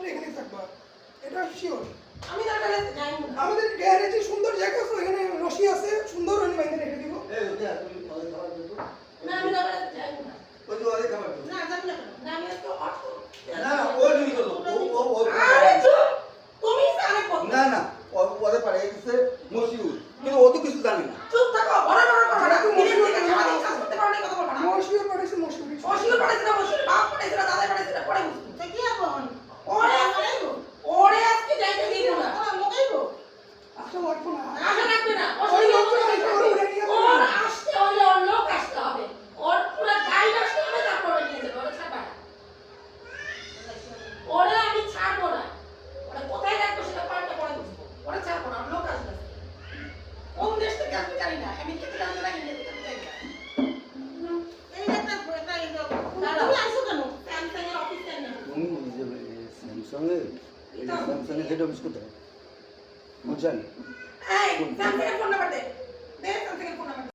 রাত্রে এখানে থাকবা, এটা শিওর। আমি দরকার হলে যাই না। আমাদের গ্যারেজে সুন্দর জায়গা আছে, এখানে রশি আছে, সুন্দর আমি বাইরে রেখে দিব। না আমি দরকার হলে যাই না। ওই তো আরে খাবার না যাবি না কেন? না আমি তো অর্থ না ও চুরি করলো ও আরে চুপ, তুমি সারে কথা না না ওরে পারে গেছে মশিউর কিন্তু ও তো কিছু জানে না চুপ থাকো, বড় বড় করো না। তুমি থেকে সারাদিন কাজ করতে পারো না, কথা বলবা না। মশিউর পাঠাইছে, মশিউর। অশিও পড়াইছে না, অশিও বাপ পড়াইছে না, দাদা পড়াইছে না, পড়ে বুঝতো। তা কি আপন? ওরে আমাইবো। ওরে আজকে যাইতে দিব না। ওরে লগাইবো। আচ্ছা লাগবো না। আশা রাখবে না। ওই লোকটা আসবে, ওর উড়ে নিয়ে যাবে। ওর আসতে হলে ওর লোক আসতে হবে। ওর পুরো গাইড আসতে হবে, তারপর ওরে নিয়ে যাবে। ওরে ছাড়বা না। ওরে আমি ছাড়বো না। ওরে কোথায় রাখবো সেটা পাল্টা পরে বুঝবো। ওরে ছাড়বো না, ওর লোক আসবে। কোন দেশ থেকে আসবে জানি না। আমি খেতে জানি না, ইন্ডিয়া থেকে জানি না। এই একটা তুমি আইছো কেন? স্যামসাং এর অফিস থেকে না। তুমি স্যামসাংয়ে হেড অফিস কোথায় বুঝছেন এই স্যামসাং এর ফোন নাম্বার দে। দে স্যামসাং এর ফোন নাম্বার।